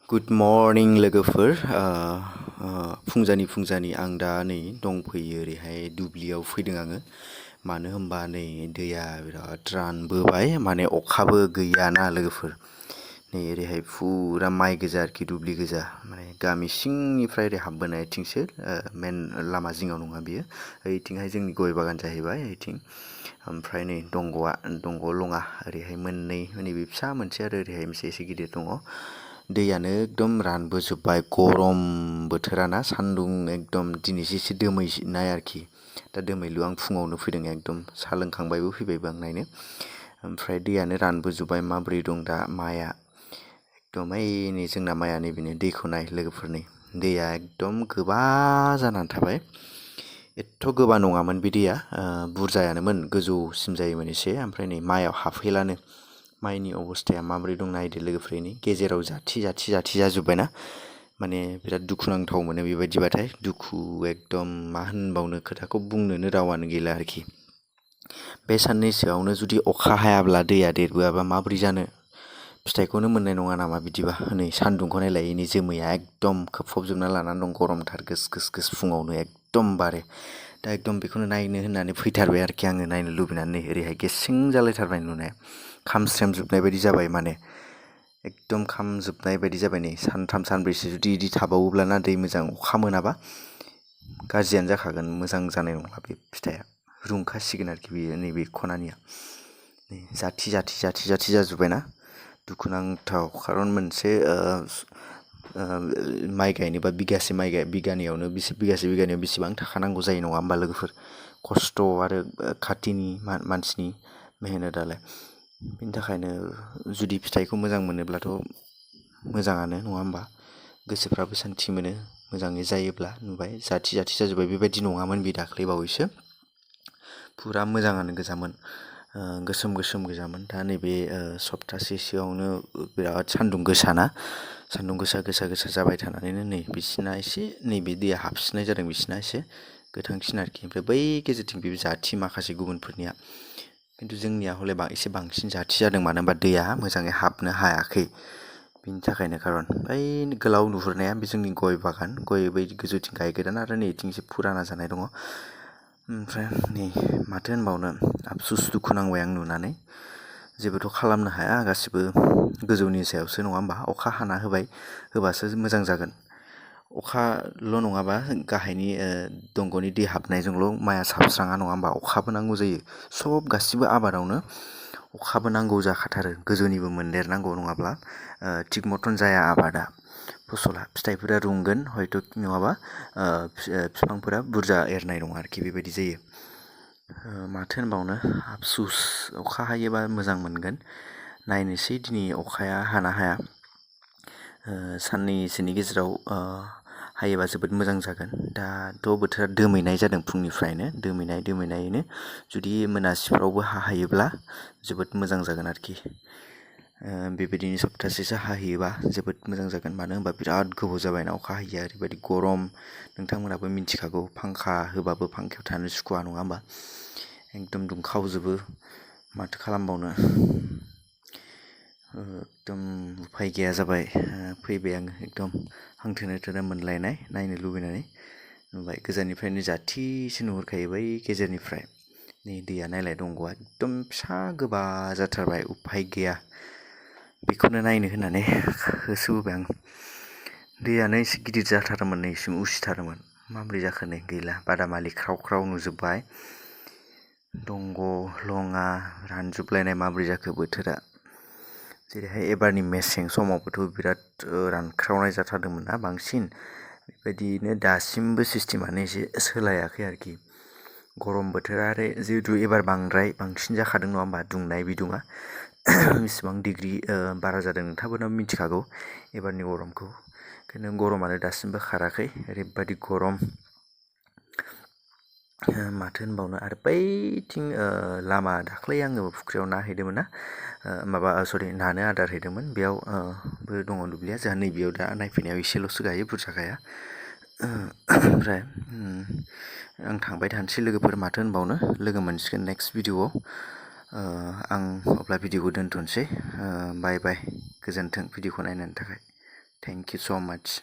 Good morning लोगोफोर फुंजानि आं दा नै दंफैयो ओरैहाय दुब्लियाव फैदों आङो मानो होनबा नै दैया बिराद रानबोबाय माने अखाबो गैयाना लोगोफोर नै ओरैहाय फुरा माइ गोजा आरोखि दुब्लि गोजा माने गामि सिंनिफ्राय ओरै हाबबोनायथिंसो मेन लामा जिङाव नङा बियो ओइथिंहाय जोंनि गय बागान जाहैबाय ओइथिं ओमफ्राय नै दंग' लङा ओरैहाय मोननै नैबे फिसा मोनसे आरो ओरैहाय मोनसे एसे गिदिर दङ दैयानो एकदम रानबोजोब्बाय गरम बोथोराना सान्दुं एकदम दिनैसो एसे दोमैनाय आरोखि दा दोमैलु आं फुङावनो फैदों एकदम साहा लोंखांबायबो फैबायबो आं नायनो ओमफ्राय दैयानो रानबोजोब्बाय माबोरै दं दा माइआ एकदम ओइ नै जोंना माइआ नैबेनो दैखौ नाय लोगोफोरनि दैया एकदम गोबा जानानै थाबाय एथ' गोबा नङामोन बे दैया बुरजायानोमोन गोजौसिम जायोमोन एसे ओमफ्राय नै माइआव हाबफैलानो माइनि अबस्थाया माबोरै दं नायदो लोगोफोरनि गेजेराव जाथि जाजोब्बायना माने बिराद दुखुनांथाव मोनो बेबायदिबाथाय दुखु एकदम मा होनबावनो खोथाखौ बुंनोनो रावानो गैला आरोखि बे साननैसोआवनो जुदि अखा हायाब्ला दैया देरबोआबा माबोरै जानो फिथाइखौनो मोननाय नङा नामा बिदिबा नै सान्दुंखौ नायलाय नै जोमैया एकदम खोबफबजोबना लानानै दं गरमथार गोस फुङावनो एकदमबारे दा एकदम बेखौनो नायनो होननानै फैथारबाय आरोखि आङो नायनो लुबैनानै ओरैहाय गेसें जालायथारबाय नुनाया खामस्रेमजोबनाय बायदि जाबाय माने एकदम खामजोबनाय बायदि जाबाय नै सानथाम सानब्रैसो जुदि इदि थाबावोब्लाना दै मोजां अखा मोनाबा गाज्रियानो जाखागोन मोजां जानाय नंला बे फिथाइया रुंखासिगोन आरोखि बेयो नैबे खनानिया नै जाथि जाजोब्बायना दुखुनांथाव खारन मोनसे माइ गायनोबा बिगानैयावनो बिगासेयाव बेसेबां थाखा नांगौ जायो नङा होमबा लोगोफोर खस्थ' आरो खाथिनि मानसिनि मेहनतालाय बिनि थाखायनो जुदि फिथाइखौ मोजां मोनोब्लाथ' मोजाङानो नङा होमबा गोसोफ्राबो सान्थि मोनो मोजाङै जायोब्ला नुबाय जाथि जाजोब्बाय बेबायदि नङामोन बे दाख्लै बावैसो फुरा मोजाङानो गोजामोन गोसोम गोजामोन दा नैबे सप्तासेसोआवनो बिराद सान्दुं गोसा जाबाय थानानैनो नै बिसिना एसे नैबे दैया हाबसिननाय जादों बिसिना एसे गोथांसिन आरोखि ओमफ्राय बै गेजेरथिं बे जाथि माखासे गुबुनफोरनिया खिन्थु जोंनिया हले एसे बांसिन जाथि जादों मानो होनबा दैया मोजाङै हाबनो हायाखै बिनि थाखायनो खारन बै गोलाव नुहुरनाया बे जोंनि गय बागान गय बै गोजौथिं गायगोदान आरो नैथिं एसे फुराना जानाय दङ ओमफ्राय नै माथो होनबावनो आफसुस दुखु नांबाय आं नुनानै जेबोथ' खालामनो हाया गासिबो गोजौनि सायावसो नङा होमबा अखा हाना होबासो मोजां जागोन अखाल' नङाबा गाहायनि दंग'नि दै हाबनायजोंल' माइआ साबस्राङा नङा होमबा अखाबो नांगौ जायो सब गासिबो आबादावनो अखाबो नांगौ जाखाथारो गोजौनिबो मोनदेरनांगौ नङाब्ला थिग मथन जाया आबादा फसला फिथाइफोरा रुंगोन हयथ' नङाबा बिफांफोरा बुरजा एरनाय नङा आरोखि बेबायदि जायो माथो होनबावनो आफसुस अखा हायोबा मोजां मोनगोन नायनोसै दिनै अखाया हाना हाया साननैसोनि गेजेराव हायोबा जोबोद मोजां जागोन दाथ' बोथोरा दोमैनाय जादों फुंनिफ्रायनो दोमैनायैनो जुदि मोनासिफ्रावबो हायोब्ला जोबोद मोजां जागोन आरोखि बेबायदिनो सप्तासेसो हाहैयोबा जोबोद मोजां जागोन मानो होनबा बिराद गोबाव जाबायना अखा हायैया ओरैबायदि गरम नोंथांमोनाबो मिथिखागौ फांखा होबाबो फांखायाव थानो सुखुवा नङा होमबा एकदम दुंखावजोबो माथो खालामबावनो एकदम उफाय गैया जाबाय फैबाय आङो एकदम हांथोनो थोनो मोनलायनाय नायनो लुबैनानै नुबाय गोजाननिफ्रायनो जाथिसो नुहुरखायो बै गेजेरनिफ्राय नै दैया नायलाय दंग'आ एकदम फिसा गोबा जाथारबाय उफाय गैया बेखौनो नायनो होननानै होसोबोबाय आं दैयानो एसे गिदिर जाथारोमोन नैसिम उसिथारोमोन माबोरै जाखो नै गैला बादामालि ख्राव नुजोब्बाय दंग' लङा रानजोबलायनाय माबोरै जाखो बोथोरा जेरैहाय एबारनि मेसें समावबोथ' बिराद रानख्रावनाय जाथारदोंमोन ना बांसिन बेबायदिनो दासिमबो सिस्टेमानो एसे सोलायाखै आरोखि गरम बोथोरा आरो जिहेतु एबार बांसिन जाखादों नङा होमबा दुंनाय बिदुङा बेसेबां डिग्रि बारा जादों नोंथांमोना मिथिखागौ एबारनि गरमखौ ओंखायनो गरमानो दासिमबो खाराखै ओरैबायदि गरम माथो होनबावनो आरो बैथिं लामा दाख्लै आङो फुख्रियाव ना हैदोंमोन ना नानो आदार हैदोंमोन बेयावबो दङ दुब्लिया जोंहा नैबेयाव दा नायफैनायाव एसेल'सो गायो बुरजा गाया ओमफ्राय आं थांबाय थानोसै लोगोफोर माथो होनबावनो लोगो मोनसिगोन नेक्स्ट भिडिअ'आव आं अब्ला भिडिअ'खौ दोनथ'नोसै बाय गोजोन्थों भिडिअ'खौ नायनायनि थाखाय थेंक इउ स' माच।